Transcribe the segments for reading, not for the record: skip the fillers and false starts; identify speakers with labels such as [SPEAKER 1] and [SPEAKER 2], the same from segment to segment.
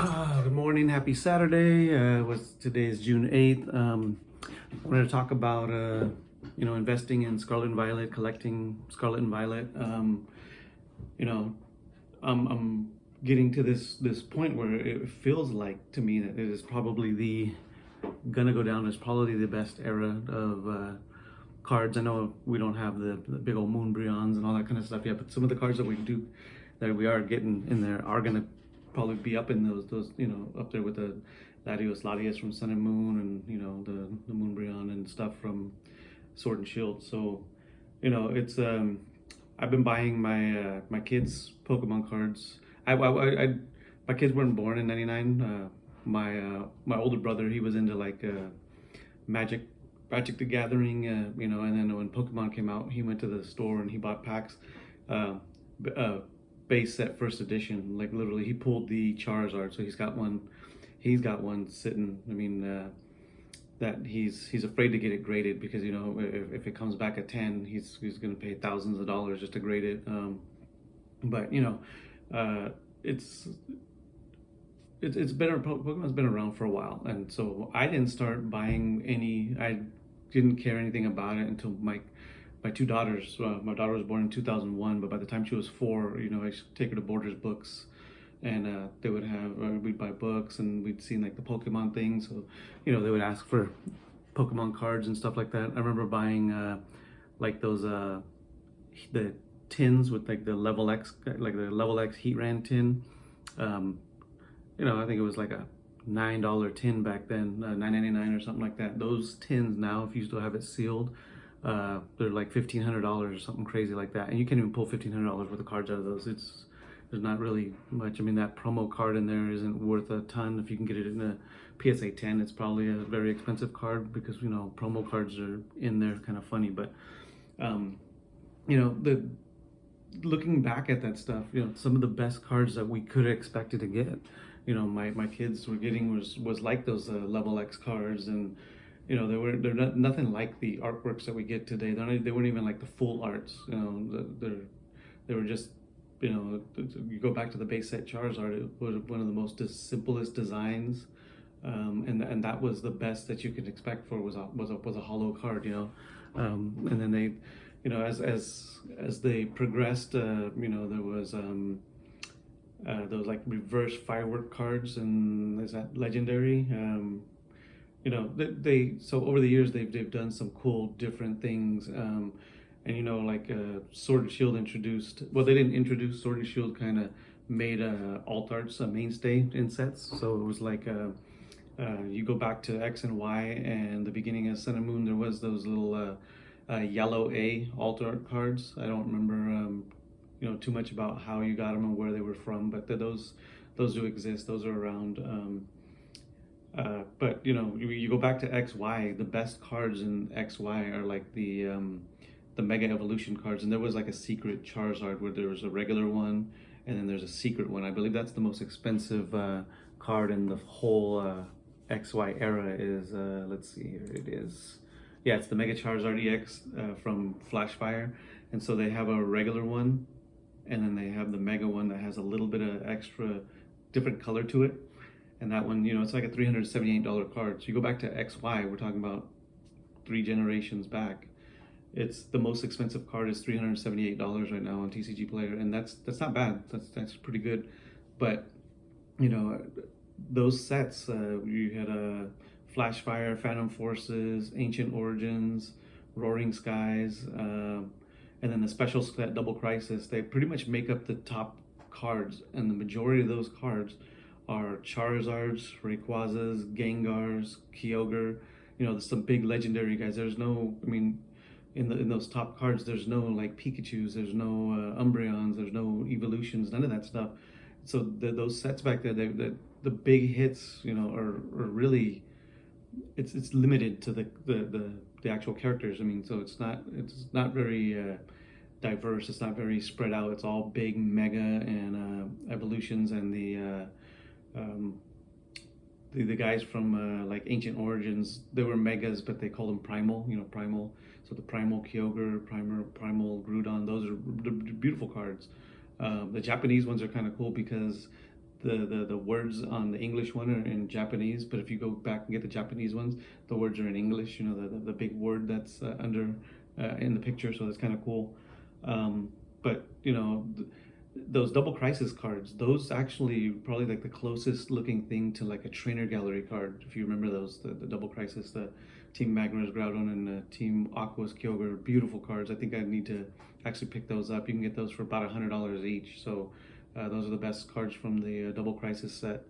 [SPEAKER 1] Good morning, happy Saturday. Today is June 8th. I wanted to talk about investing in Scarlet Violet, collecting Scarlet and Violet. You know, I'm getting to this point where it feels like to me that it is probably gonna go down as probably the best era of cards. I know we don't have the big old Moonbreons and all that kind of stuff yet, but some of the cards that we are getting in there are gonna probably be up in those up there with the Latios from Sun and Moon, and the Moonbreon and stuff from Sword and Shield. So it's I've been buying my kids Pokemon cards. My kids weren't born in '99. My older brother, he was into like Magic the Gathering, and then when Pokemon came out, he went to the store and he bought packs. Base set first edition, like literally he pulled the Charizard, so he's got one sitting. I mean, that he's afraid to get it graded because if it comes back at 10, he's gonna pay thousands of dollars just to grade it. But it's been Pokemon's been around for a while, and so I didn't start buying any. I didn't care anything about it until my two daughters. My daughter was born in 2001, but by the time she was 4, I used to take her to Borders Books, and they would have we'd buy books, and we'd see like the Pokemon thing. So they would ask for Pokemon cards and stuff like that. I remember buying like those the tins with like the level X heat ran tin. I think it was like a $9 tin back then, $9.99 or something like that. Those tins now, if you still have it sealed, they're like $1,500 or something crazy like that, and you can't even pull $1,500 worth of cards out of those. There's not really much. I mean, that promo card in there isn't worth a ton. If you can get it in a PSA 10, it's probably a very expensive card because promo cards are in there, kind of funny. But the looking back at that stuff, some of the best cards that we could have expected to get, my kids were getting was like those level X cards, and they're not, nothing like the artworks that we get today. They weren't even like the full arts. They were just, you go back to the base set Charizard, it was one of the most simplest designs, and that was the best that you could expect for was a hollow card, and then they, as they progressed, there was those like reverse firework cards, and is that legendary? They so over the years they've done some cool different things, and like Sword and Shield introduced. Well, they didn't introduce Sword and Shield. Kind of made alt arts a mainstay in sets. So it was like you go back to X and Y and the beginning of Sun and Moon. There was those little yellow A alt art cards. I don't remember too much about how you got them and where they were from, but those do exist. Those are around. But you go back to XY, the best cards in XY are like the Mega Evolution cards, and there was like a secret Charizard where there was a regular one, and then there's a secret one. I believe that's the most expensive card in the whole XY era. Is let's see here, it is, yeah, it's the Mega Charizard EX from Flashfire, and so they have a regular one, and then they have the Mega one that has a little bit of extra different color to it. And that one, it's like a $378 card. So you go back to XY, we're talking about 3 generations back. It's the most expensive card is $378 right now on TCG Player, and that's not bad. That's pretty good. But those sets, you had a Flashfire, Phantom Forces, Ancient Origins, Roaring Skies, and then the special set Double Crisis. They pretty much make up the top cards, and the majority of those cards are Charizards, Rayquazas, Gengars, Kyogre. There's some big legendary guys. There's no, I mean, in those top cards, there's no like Pikachus, there's no Umbreons, there's no evolutions, none of that stuff. So those sets back there, the big hits, are really, it's limited to the actual characters. I mean, so it's not very diverse. It's not very spread out. It's all big mega and evolutions, and the guys from like Ancient Origins, they were megas, but they called them primal. Primal. So the Primal Kyogre, Primal Groudon, those are beautiful cards. The Japanese ones are kind of cool because the words on the English one are in Japanese, but if you go back and get the Japanese ones, the words are in English. You know, the big word that's under in the picture, so that's kind of cool. But you know, those double crisis cards, those actually probably like the closest looking thing to like a trainer gallery card. If you remember those, the double crisis, the Team Magma's Groudon and Team Aqua's Kyogre, beautiful cards. I think I need to actually pick those up. You can get those for about $100 each. So those are the best cards from the double crisis set,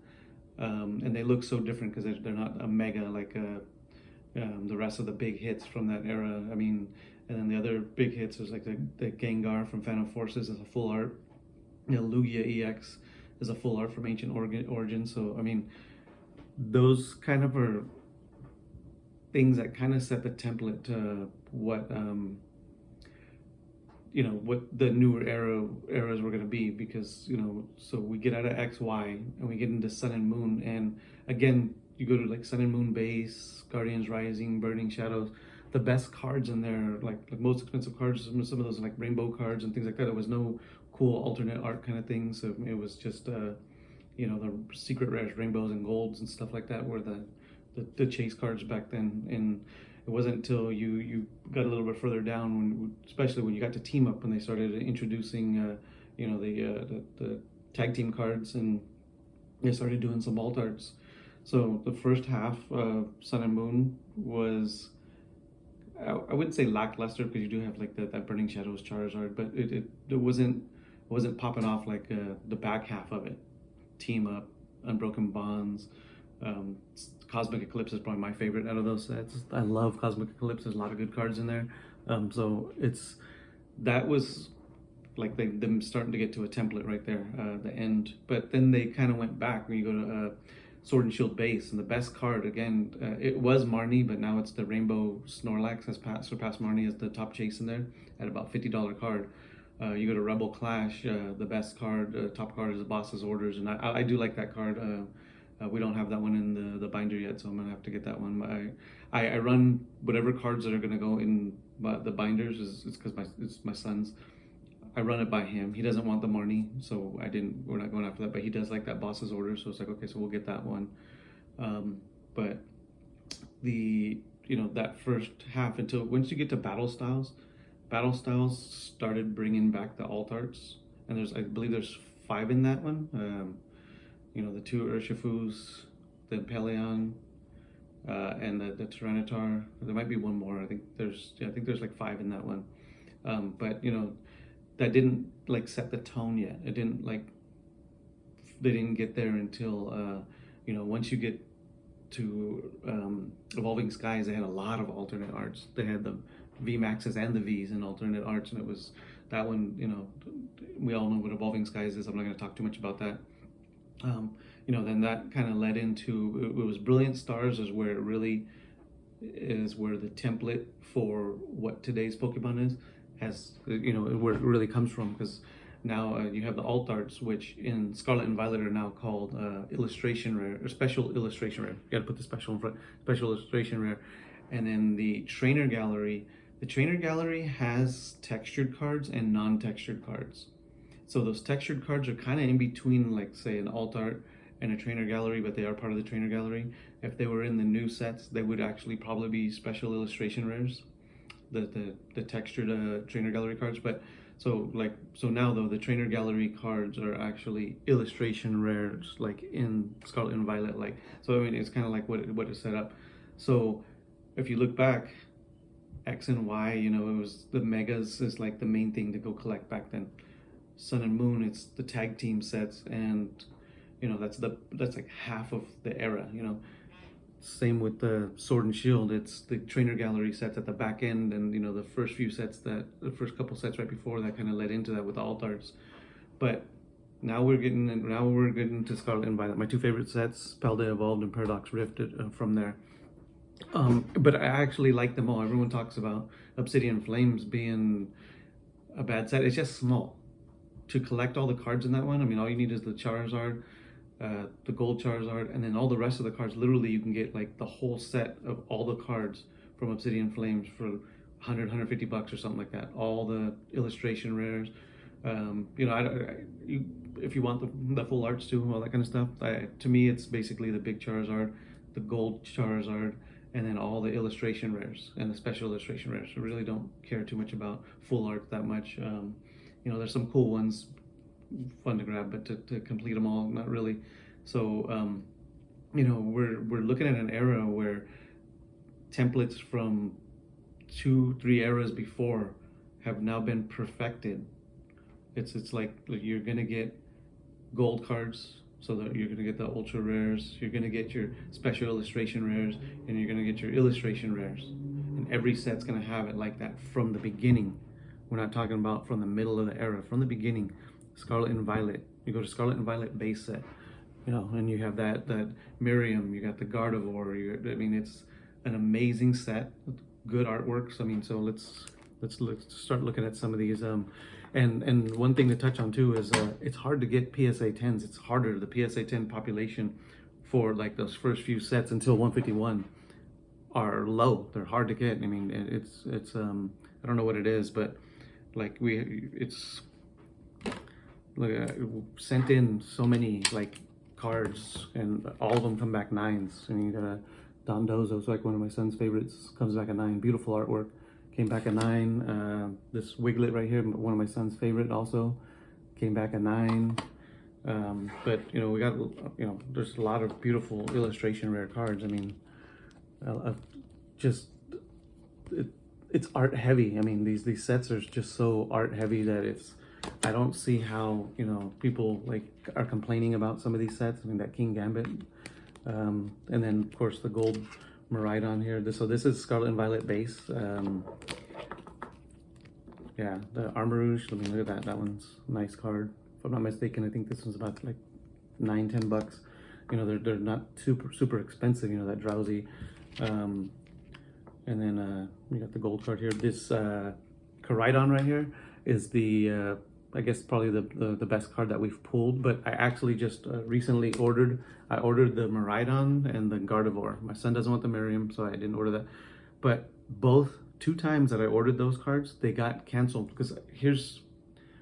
[SPEAKER 1] and they look so different because they're not a mega like the rest of the big hits from that era. I mean, and then the other big hits is like the Gengar from Phantom Forces is a full art. You know, Lugia EX is a full art from Ancient Origin. So I mean, those kind of are things that kind of set the template to what you know, what the newer eras were going to be, because you know, so we get out of XY and we get into Sun and Moon, and again you go to like Sun and Moon base, Guardians Rising, Burning Shadows, the best cards in there, like most expensive cards, some of those like rainbow cards and things like that. There was no cool alternate art kind of thing, so it was just you know, the secret rares, rainbows and golds and stuff like that were the chase cards back then. And it wasn't until you got a little bit further down, when, especially when you got to Team Up, when they started introducing you know, the tag team cards, and they started doing some alt arts. So the first half of Sun and Moon was, I wouldn't say lackluster, because you do have like that Burning Shadows Charizard, but it wasn't popping off like the back half of it. Team Up, Unbroken Bonds, Cosmic Eclipse is probably my favorite out of those sets. I love Cosmic Eclipse. There's a lot of good cards in there. So that was like them starting to get to a template right there, the end. But then they kind of went back when you go to Sword and Shield base, and the best card again, it was Marnie, but now it's the Rainbow Snorlax has surpassed Marnie as the top chase in there at about $50 card. You go to Rebel Clash, the best card, top card is the Boss's Orders, and I do like that card. We don't have that one in the binder yet, so I'm gonna have to get that one. I run whatever cards that are gonna go in the binders. It's because it's my son's. I run it by him. He doesn't want the Marnie, so we're not going after that. But he does like that Boss's Order, so it's like, okay, so we'll get that one. But you know, that first half, until once you get to Battle Styles started bringing back the alt arts, and I believe there's 5 in that one. You know, the 2 Urshifus, the Empoleon, and the Tyranitar. There might be one more. I think there's like 5 in that one. But you know, that didn't like set the tone yet. It didn't like, they didn't get there until you know, once you get to Evolving Skies, they had a lot of alternate arts. They had the VMAXs and the Vs in alternate arts, and it was that one. You know, we all know what Evolving Skies is. I'm not going to talk too much about that. You know, then that kind of led into, it was Brilliant Stars is where the template for what today's Pokemon has, you know, where it really comes from, because now you have the alt arts, which in Scarlet and Violet are now called illustration rare, or special illustration rare. You got to put the special in front, special illustration rare. And then the trainer gallery has textured cards and non-textured cards. So those textured cards are kind of in between, like say an alt art and a trainer gallery, but they are part of the trainer gallery. If they were in the new sets, they would actually probably be special illustration rares, the textured trainer gallery cards. But so now though, the trainer gallery cards are actually illustration rares, like in Scarlet and Violet. Like, so I mean, it's kind of like what is set up. So if you look back, X and Y, you know, it was the megas is like the main thing to go collect back then. Sun and Moon, it's the tag team sets, and you know, that's like half of the era. You know, same with the Sword and Shield, it's the trainer gallery sets at the back end, and you know, the first couple sets right before that kind of led into that with the alt arts. But now we're getting to Scarlet and Violet. My 2 favorite sets, Paldea Evolved and Paradox Rift, from there. But I actually like them all. Everyone talks about Obsidian Flames being a bad set. It's just small. To collect all the cards in that one, I mean, all you need is the Charizard, the gold Charizard, and then all the rest of the cards. Literally, you can get like the whole set of all the cards from Obsidian Flames for $150 or something like that. All the illustration rares. You know, if you want the full arts too, all that kind of stuff. To me, it's basically the big Charizard, the gold Charizard, and then all the illustration rares and the special illustration rares. I really don't care too much about full art that much. You know, there's some cool ones, fun to grab, but to complete them all, not really. So, you know, we're looking at an era where templates from 2-3 eras before have now been perfected. It's like you're gonna get gold cards, so that you're gonna get the ultra rares, you're gonna get your special illustration rares, and you're gonna get your illustration rares. And every set's gonna have it like that from the beginning. We're not talking about from the middle of the era, from the beginning. Scarlet and Violet. You go to Scarlet and Violet base set, you know, and you have that Miriam, you got the Gardevoir. I mean, it's an amazing set, good artworks. I mean, so let's start looking at some of these. And one thing to touch on too is it's hard to get PSA 10s. It's harder. The PSA 10 population for like those first few sets until 151 are low. They're hard to get. I mean, it's I don't know what it is, but like it's like sent in so many like cards, and all of them come back 9s. I mean, you got a Dondozo's like one of my son's favorites, comes back a 9. Beautiful artwork, came back a 9. This Wiglet right here, one of my son's favorite, also came back a 9. But you know, we got, you know, there's a lot of beautiful illustration rare cards. I mean, it's art heavy. I mean, these sets are just so art heavy that I don't see how, you know, people like are complaining about some of these sets. I mean, that King Gambit, and then of course the gold Miraidon here. So this is Scarlet and Violet base. Yeah, the Armarouge. I mean, look at that. That one's a nice card. If I'm not mistaken, I think this one's about like $9-10 bucks. You know, they're not super expensive. You know, that Drowsy. And then we got the gold card here. This Koraidon right here is the I guess probably the best card that we've pulled. But I actually just recently ordered the Miraidon and the Gardevoir. My son doesn't want the Miriam, so I didn't order that. But both 2 times that I ordered those cards, they got canceled. Because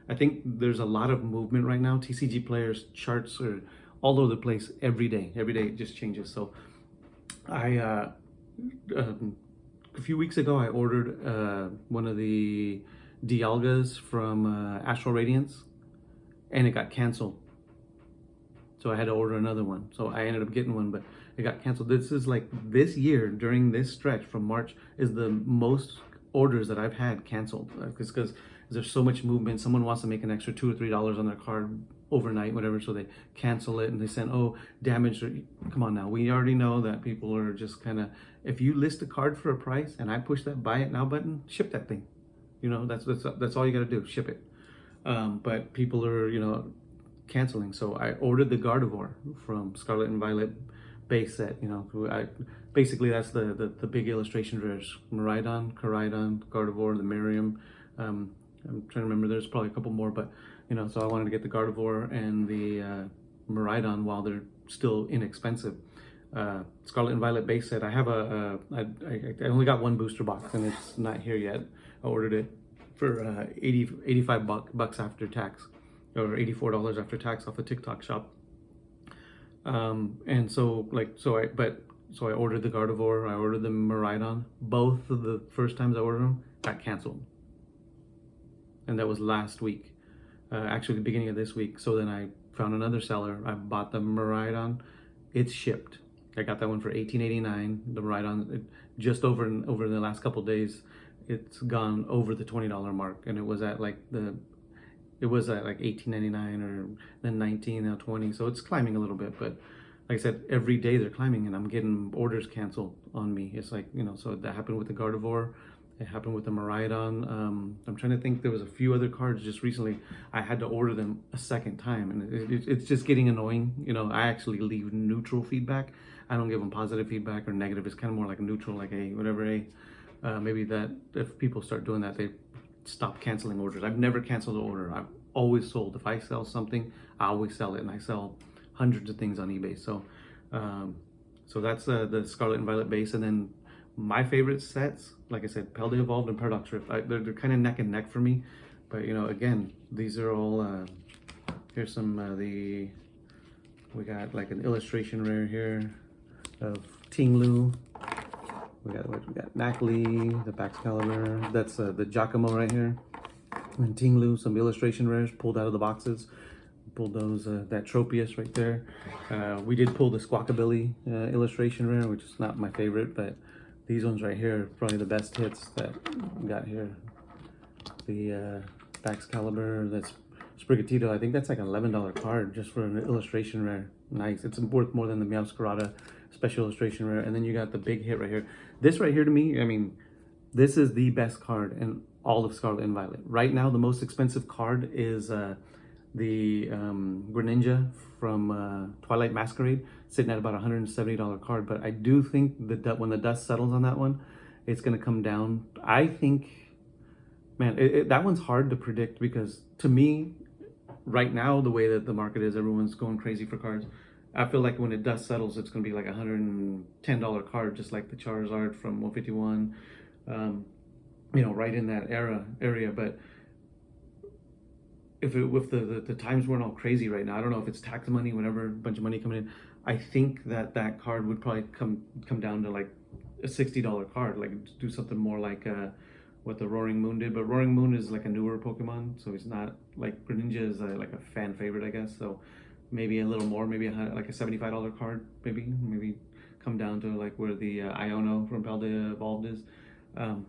[SPEAKER 1] I think there's a lot of movement right now. TCG players charts are all over the place every day. Every day it just changes. So I a few weeks ago, I ordered one of the Dialgas from Astral Radiance, and it got canceled. So I had to order another one. So I ended up getting one, but it got canceled. This is like this year, during this stretch from March, is the most orders that I've had canceled. Because there's so much movement. Someone wants to make an extra $2 or $3 on their card overnight, whatever, so they cancel it and they send, oh, damaged. Come on now, we already know that people are just kind of, if you list a card for a price and I push that buy it now button, ship that thing. You know, that's all you got to do, ship it. But people are, you know, canceling. So I ordered the Gardevoir from Scarlet and Violet base set. You know, basically that's the big illustration rares: Miraidon, Koraidon, Gardevoir, the Miriam. I'm trying to remember. There's probably a couple more, but you know, so I wanted to get the Gardevoir and the Miraidon while they're still inexpensive. Scarlet and Violet base set. I have I only got one booster box and it's not here yet. I ordered it for 85 bucks after tax, or $84 after tax off the TikTok shop. And so I ordered the Gardevoir, I ordered the Miraidon. Both of the first times I ordered them got canceled, and that was last week. Actually, the beginning of this week. So then I found another seller. I bought the Miraidon. It's shipped. I got that one for $18.89. The Miraidon, just over the last couple days, it's gone over the $20 mark, and it was at like $18.99, or then $19, now $20. So it's climbing a little bit, but like I said, every day they're climbing, and I'm getting orders canceled on me. It's like, you know, so that happened with the Gardevoir. It happened with the Miraidon. I'm trying to think, there was a few other cards just recently. I had to order them a second time, and it's just getting annoying. You know, I actually leave neutral feedback. I don't give them positive feedback or negative. It's kind of more like a neutral, like a whatever a. Maybe that if people start doing that, they stop canceling orders. I've never canceled an order. I've always sold. If I sell something, I always sell it, and I sell hundreds of things on eBay. So, so that's the Scarlet and Violet base, and then my favorite sets, like I said, Paldea Evolved and Paradox Rift. They're kind of neck and neck for me, but you know, again, these are all Here's some we got like an illustration rare here of Tinglu. We got Nacli, the Baxcalibur. That's the Giacomo right here. And Tinglu, some illustration rares pulled out of the boxes. Pulled those, that Tropius right there. We did pull the Squawkabilly illustration rare, which is not my favorite, but these ones right here are probably the best hits that we got here. The Baxcalibur, that's Sprigatito. I think that's like an $11 card just for an illustration rare. Nice. It's worth more than the Meowscarada special illustration rare. And then you got the big hit right here. This right here to me, I mean, this is the best card in all of Scarlet and Violet. Right now, the most expensive card is the Greninja from Twilight Masquerade, sitting at about $170 card. But I do think that when the dust settles on that one, it's going to come down. I think, man, that one's hard to predict because to me, right now, the way that the market is, everyone's going crazy for cards. I feel like when the dust settles, it's going to be like a $110 card, just like the Charizard from 151, you know, right in that area. But if the times weren't all crazy right now, I don't know if it's tax money, whenever a bunch of money coming in, I think that card would probably come down to like a $60 card, like do something more like what the Roaring Moon did. But Roaring Moon is like a newer Pokemon, so it's not like Greninja is like a fan favorite, I guess. So maybe a little more, maybe like a $75 card, maybe come down to like where the Iono from Paldea Evolved is.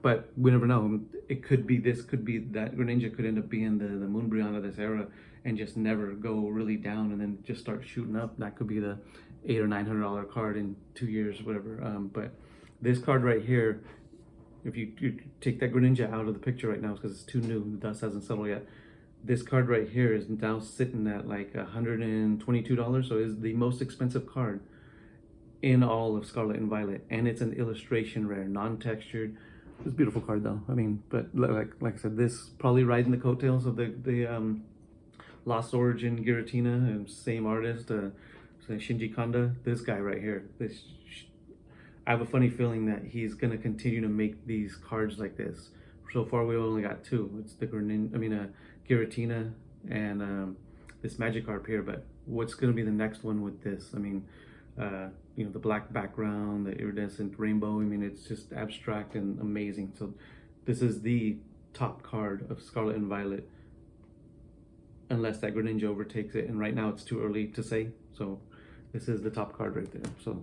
[SPEAKER 1] But we never know. It could be this, could be that. Greninja could end up being the Moonbreon of this era and just never go really down and then just start shooting up. That could be the $800 or $900 card in 2 years, whatever. But this card right here, if you take that Greninja out of the picture right now because it's too new, the dust hasn't settled yet. This card right here is now sitting at like $122, so it's the most expensive card in all of Scarlet and Violet, and it's an illustration rare, non-textured. It's a beautiful card though. I mean, but like I said, this probably riding the coattails of the Lost Origin Giratina, and same artist, Shinji Kanda. This guy right here, I have a funny feeling that he's gonna continue to make these cards like this. So far, we only got two. It's the Giratina and this Magikarp here. But what's gonna be the next one with this? I mean, you know, the black background, the iridescent rainbow. I mean, it's just abstract and amazing. So this is the top card of Scarlet and Violet, unless that Greninja overtakes it. And right now it's too early to say. So this is the top card right there. So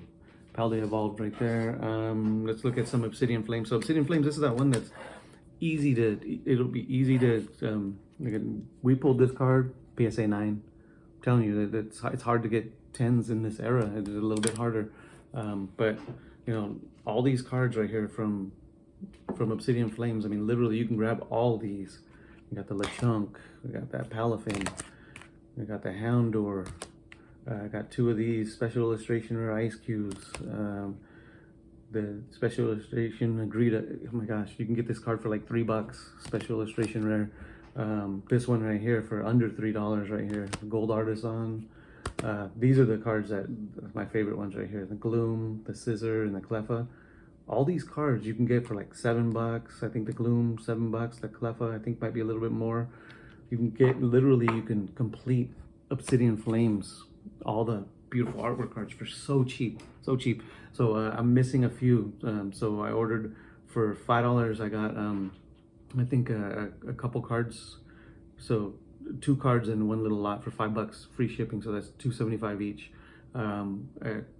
[SPEAKER 1] Paldea Evolved right there. Let's look at some Obsidian Flames. So Obsidian Flames, this is that one that's easy to, it'll be easy to, we pulled this card, PSA 9. I'm telling you that it's hard to get 10s in this era. It's a little bit harder. But, you know, all these cards right here from Obsidian Flames, I mean, literally you can grab all these. We got the Lechonk, we got that Palafin, we got the Houndour, I got two of these special illustration rare ice cubes. The special illustration Agrita, oh my gosh, you can get this card for like $3, special illustration rare. This one right here for under $3 right here, Gold Artisan. These are the cards that my favorite ones right here, the Gloom, the Scissor, and the Cleffa. All these cards you can get for like $7. I think the Gloom, $7. The Cleffa, I think might be a little bit more. You can get, literally, you can complete Obsidian Flames, all the beautiful artwork cards for so cheap, so cheap. So I'm missing a few. So I ordered for $5. I got, I think a couple cards. So 2 cards and 1 little lot for $5, free shipping. So that's $2.75 each.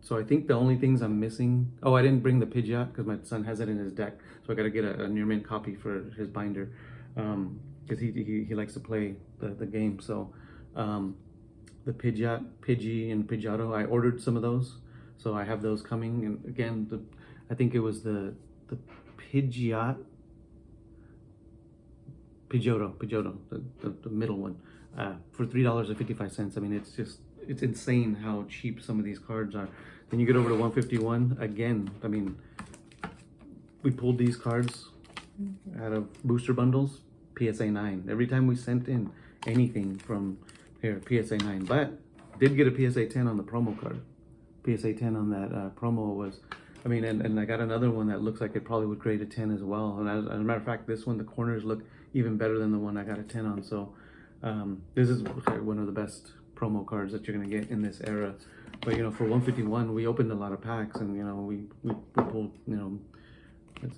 [SPEAKER 1] So I think the only things I'm missing, oh, I didn't bring the Pidgeot because my son has it in his deck, so I got to get a near mint copy for his binder, because he likes to play the game. So the Pidgeot, Pidgey, and Pidgeotto, I ordered some of those, so I have those coming. And again, I think it was the Pidgeotto, the middle one, for $3.55. I mean, it's insane how cheap some of these cards are. Then you get over to 151 again. I mean, we pulled these cards out of booster bundles, PSA 9. Every time we sent in anything from here, PSA 9. But did get a PSA 10 on the promo card. PSA 10 on that promo was, I mean, and I got another one that looks like it probably would grade a 10 as well. And as a matter of fact, this one, the corners look even better than the one I got a 10 on. So This is one of the best promo cards that you're gonna get in this era. But you know, for 151, we opened a lot of packs, and you know, we pulled, you know,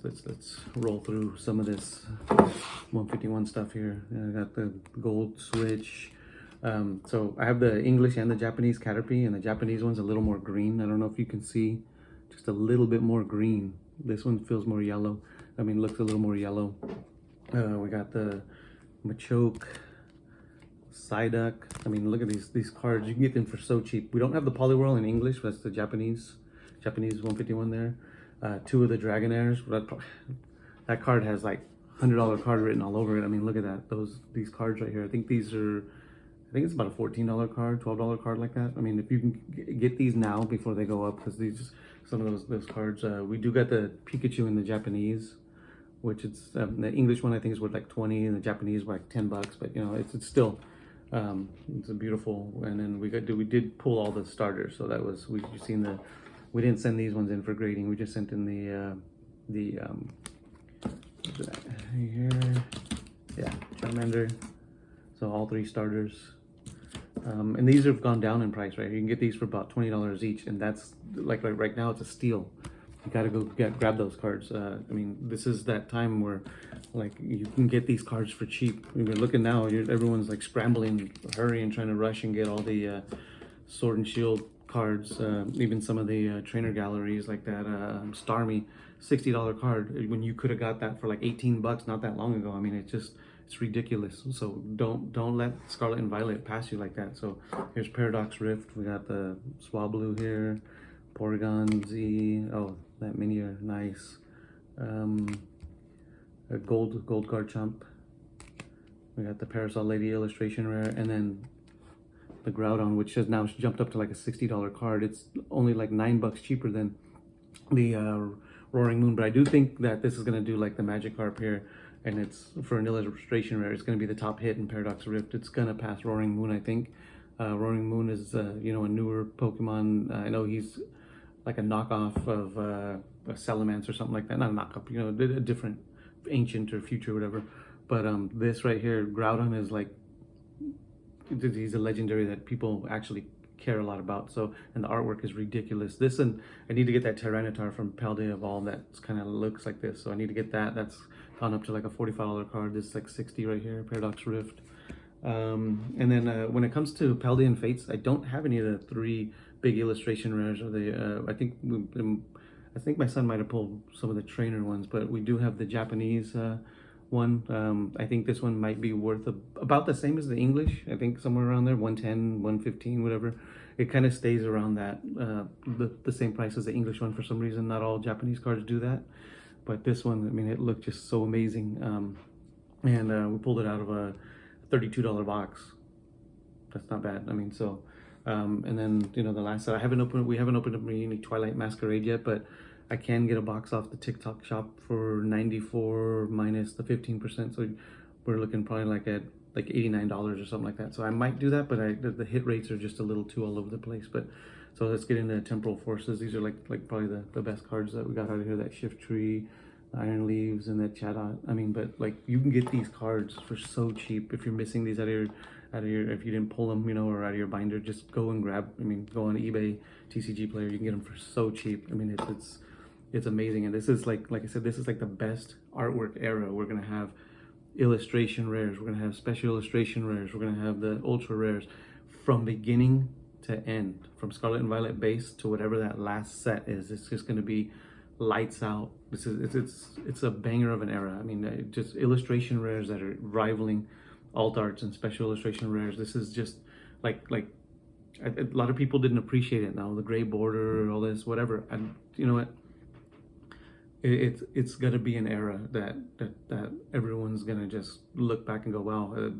[SPEAKER 1] let's roll through some of this 151 stuff here. I got the gold switch. So I have the English and the Japanese Caterpie, and the Japanese one's a little more green. I don't know if you can see, just a little bit more green. This one feels more yellow. I mean, looks a little more yellow. We got the Machoke, Psyduck. I mean, look at these cards. You can get them for so cheap. We don't have the Poliwhirl in English. That's the Japanese 151 there. Two of the Dragonairs. That card has like $100 card written all over it. I mean, look at that. These cards right here. I think it's about a $14 card, $12 card like that. I mean, if you can get these now before they go up, because these some of those cards. We do got the Pikachu in the Japanese, which it's the English one I think is worth like 20, and the Japanese were like $10. But you know, it's still it's a beautiful. And then we did pull all the starters, so that was we've seen we didn't send these ones in for grading. We just sent in the here, yeah, Charmander. So all 3 starters. And these have gone down in price, right? You can get these for about $20 each, and that's like right now it's a steal. You gotta go grab those cards. I mean, this is that time where like you can get these cards for cheap. I mean, we're looking now, everyone's like scrambling, hurrying, trying to rush and get all the Sword and Shield cards. Even some of the trainer galleries like that Starmie $60 card when you could have got that for like 18 bucks not that long ago. I mean, it's ridiculous. So don't let Scarlet and Violet pass you like that. So here's Paradox Rift. We got the Swablu here, Porygon Z. Oh, that mini are nice. A gold Garchomp. We got the Parasol Lady illustration rare, and then the Groudon, which has now jumped up to like a $60 card. It's only like $9 cheaper than the Roaring Moon, but I do think that this is gonna do like the Magikarp here, and it's for an illustration rare. It's gonna be the top hit in Paradox Rift. It's gonna pass Roaring Moon, I think. Roaring Moon is you know, a newer Pokemon. I know he's like a knockoff of a Salamence or something like that. Not a knockoff, you know, a different ancient or future, whatever. But this right here, Groudon, is like, he's a legendary that people actually care a lot about. So, and the artwork is ridiculous. This, and I need to get that Tyranitar from Paldea Evolved that kind of looks like this. So I need to get that. That's gone up to like a $45 card. This is like 60 right here, Paradox Rift. And then when it comes to Paldean Fates, I don't have any of the 3 big illustration rares. Or the I think my son might have pulled some of the trainer ones, but we do have the Japanese one. I think this one might be worth about the same as the English. I think somewhere around there, 110, 115, whatever. It kind of stays around that, the same price as the English one for some reason. Not all Japanese cards do that, but this one, I mean, it looked just so amazing. And we pulled it out of a $32 box. That's not bad. I mean, so, and then, you know, the last set, we haven't opened up any Twilight Masquerade yet, but I can get a box off the TikTok shop for $94 minus the 15%. So we're looking probably like at like $89 or something like that. So I might do that, but the hit rates are just a little too all over the place. But so let's get into Temporal Forces. These are like probably the best cards that we got out of here. That Shift Tree, Iron Leaves, and that Chatot. I mean, but like you can get these cards for so cheap. If you're missing these out of your if you didn't pull them, you know, or out of your binder, just go and grab. I mean, go on eBay, TCG Player. You can get them for so cheap. I mean, it's amazing. And this is like I said, this is like the best artwork era. We're gonna have illustration rares. We're gonna have special illustration rares. We're gonna have the ultra rares from beginning to end, from Scarlet and Violet base to whatever that last set is. It's just gonna be lights out. It's a banger of an era. I mean, just illustration rares that are rivaling alt arts and special illustration rares. This is just like a lot of people didn't appreciate it. Now the gray border, all this, whatever. And you know what? It's gonna be an era that everyone's gonna just look back and go, wow.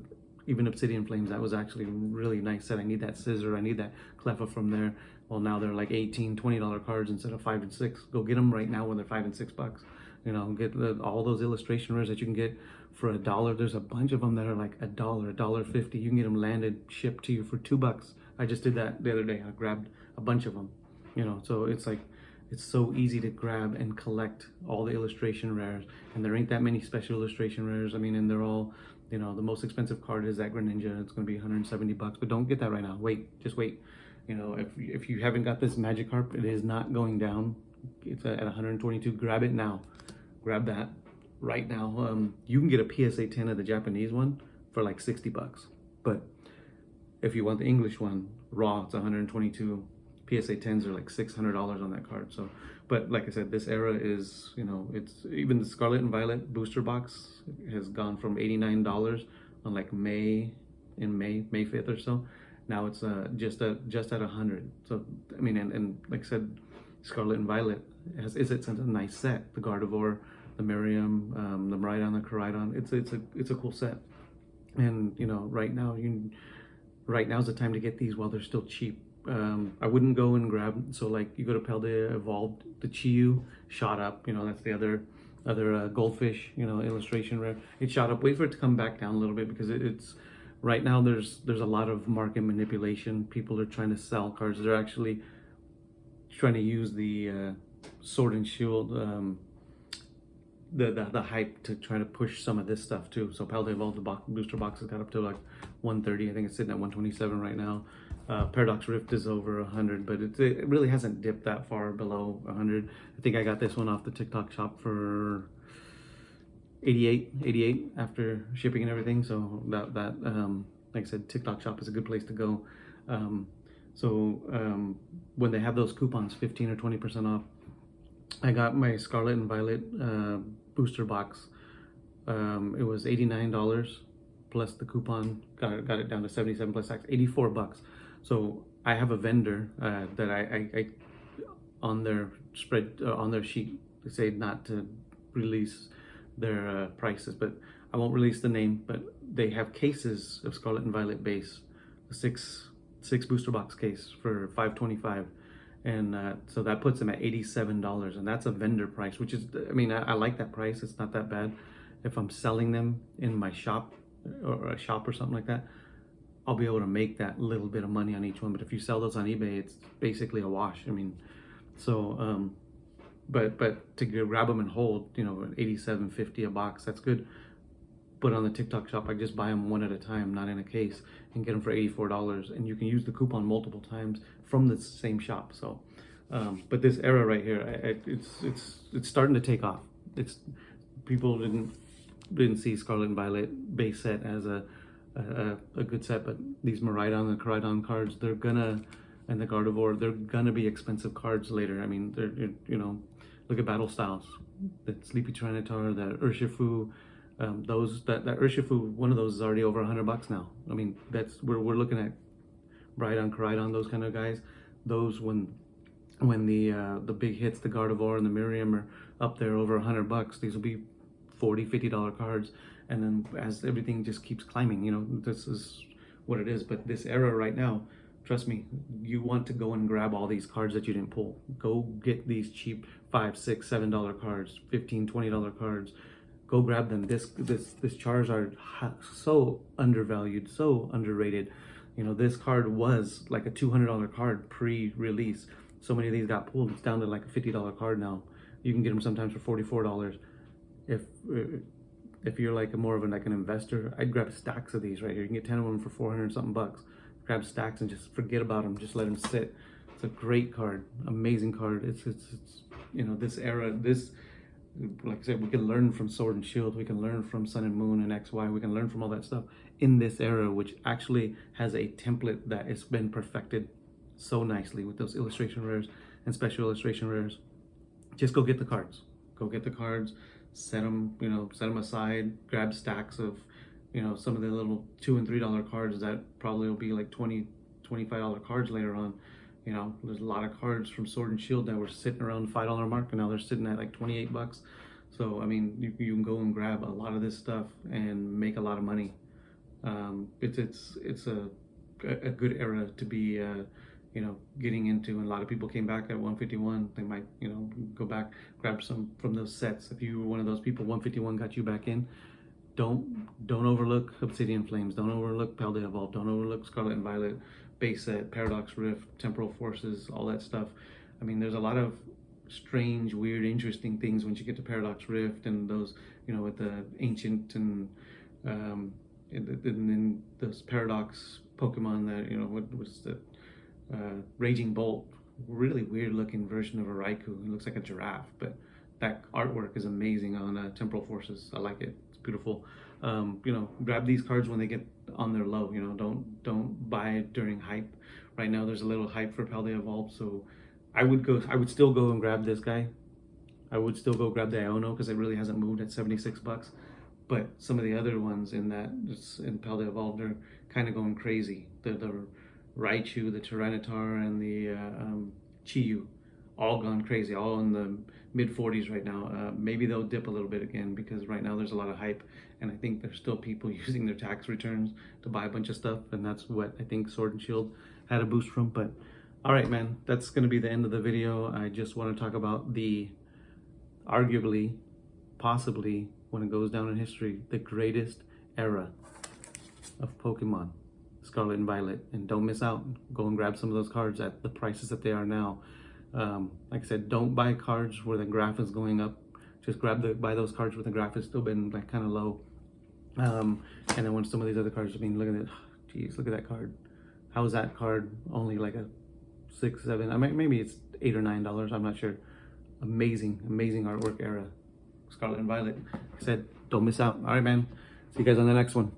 [SPEAKER 1] Even Obsidian Flames, that was actually really nice set. I need that scissor. I need that Cleffa from there. Well, now they're like $18, $20 cards instead of $5 and $6. Go get them right now when they're $5 and $6. You know, get all those illustration rares that you can get for $1. There's a bunch of them that are like $1, $1.50. You can get them landed, shipped to you for $2. I just did that the other day. I grabbed a bunch of them. You know, so it's like, it's so easy to grab and collect all the illustration rares, and there ain't that many special illustration rares. I mean, and they're all You know, the most expensive card is that Greninja. It's going to be 170 bucks, but don't get that right now. Wait, just wait. You know, if you haven't got this Magikarp, it is not going down. It's at 122. Grab it now. Grab that right now. You can get a PSA 10 of the Japanese one for like 60 bucks. But if you want the English one, raw, it's 122. PSA 10s are like $600 on that card. So, but like I said, this era is, you know, it's even the Scarlet and Violet booster box has gone from $89 on like May 5th or so. Now it's just at 100. So I mean, and like I said, Scarlet and Violet it's a nice set. The Gardevoir, the Miriam, the Miraidon, the Koraidon. It's a cool set. And you know, right now's the time to get these while they're still cheap. I wouldn't go and grab, so like you go to Paldea Evolved, the Chiyu shot up, you know, that's the other goldfish, you know, illustration rare. It shot up. Wait for it to come back down a little bit, because it's right now there's a lot of market manipulation. People are trying to sell cards. They're actually trying to use the Sword and Shield, the hype to try to push some of this stuff too. So Paldea Evolved, the booster box has got up to like 130. I think it's sitting at 127 right now. Paradox Rift is over 100, but it really hasn't dipped that far below 100. I think I got this one off the TikTok shop for 88 after shipping and everything. So that like I said, TikTok shop is a good place to go. When they have those coupons, 15 or 20% off, I got my Scarlet and Violet booster box. It was $89 plus the coupon. Got it down to 77 plus tax, 84 bucks. So I have a vendor that I on their spread on their sheet, they say not to release their prices, but I won't release the name. But they have cases of Scarlet and Violet base, a six booster box case for $525, and so that puts them at $87, and that's a vendor price, which is, I mean, I like that price. It's not that bad. If I'm selling them in my shop or a shop or something like that, I'll be able to make that little bit of money on each one. But if you sell those on eBay, it's basically a wash. I mean, so but to grab them and hold, you know, $87.50 a box, that's good. But on the TikTok shop, I just buy them one at a time, not in a case, and get them for $84. And you can use the coupon multiple times from the same shop. So, but this era right here, it's starting to take off. People didn't see Scarlet and Violet base set as a good set, but these Miraidon and Koraidon cards, and the Gardevoir, they're gonna be expensive cards later. I mean, they're, you know, look at Battle Styles, the Sleepy Tyranitar, the Urshifu, that Urshifu, one of those is already over $100 now. I mean, we're looking at Miraidon, Koraidon, those kind of guys. Those when the big hits, the Gardevoir and the Miriam, are up there over $100, these will be $40, $50 cards. And then as everything just keeps climbing, you know, this is what it is. But this era right now, trust me, you want to go and grab all these cards that you didn't pull. Go get these cheap $5, $6, $7 cards, $15, $20 cards. Go grab them. This Charizard, so undervalued, so underrated. You know, this card was like a $200 card pre-release. So many of these got pulled. It's down to like a $50 card now. You can get them sometimes for $44. If you're like more of an investor, I'd grab stacks of these right here. You can get 10 of them for 400 something bucks. Grab stacks and just forget about them. Just let them sit. It's a great card, amazing card. It's you know, this era, like I said, we can learn from Sword and Shield. We can learn from Sun and Moon and XY. We can learn from all that stuff in this era, which actually has a template that has been perfected so nicely with those illustration rares and special illustration rares. Just go get the cards. Go get the cards. Set them, you know, set them aside. Grab stacks of, you know, some of the little $2 and $3 cards that probably will be like $20, $25 cards later on. You know, there's a lot of cards from Sword and Shield that were sitting around the $5 mark, and now they're sitting at like $28. So I mean, you can go and grab a lot of this stuff and make a lot of money. It's a good era to be you know, getting into, and a lot of people came back at 151. They might, you know, go back, grab some from those sets. If you were one of those people, 151 got you back in. Don't overlook Obsidian Flames. Don't overlook Paldea Evolved. Don't overlook Scarlet and Violet base set, Paradox Rift, Temporal Forces, all that stuff. I mean, there's a lot of strange, weird, interesting things once you get to Paradox Rift and those, you know, with the ancient and And then this Paradox Pokemon that, you know, what was the Raging Bolt, really weird looking version of a Raikou. It looks like a giraffe, but that artwork is amazing on Temporal Forces. I like it. It's beautiful. You know, grab these cards when they get on their low. You know, don't buy it during hype. Right now, there's a little hype for Paldea Evolved, so I would still go and grab this guy. I would still go grab the Iono because it really hasn't moved at $76. But some of the other ones in Paldea Evolved are kind of going crazy. The Raichu, the Tyranitar, and the Chiyu, all gone crazy, all in the mid 40s right now. Maybe they'll dip a little bit again because right now there's a lot of hype, and I think there's still people using their tax returns to buy a bunch of stuff, and that's what I think Sword and Shield had a boost from. But all right, man, that's going to be the end of the video. I just want to talk about the arguably, possibly, when it goes down in history, the greatest era of Pokemon, Scarlet and Violet. And don't miss out. Go and grab some of those cards at the prices that they are now. Like I said, don't buy cards where the graph is going up. Just buy those cards where the graph has still been like kind of low. And then when some of these other cards, I mean, look at it. Geez, look at that card. How is that card only like a $6, $7? I mean, maybe it's $8 or $9. I'm not sure. Amazing, amazing artwork era. Scarlet and Violet. Like I said, don't miss out. All right, man. See you guys on the next one.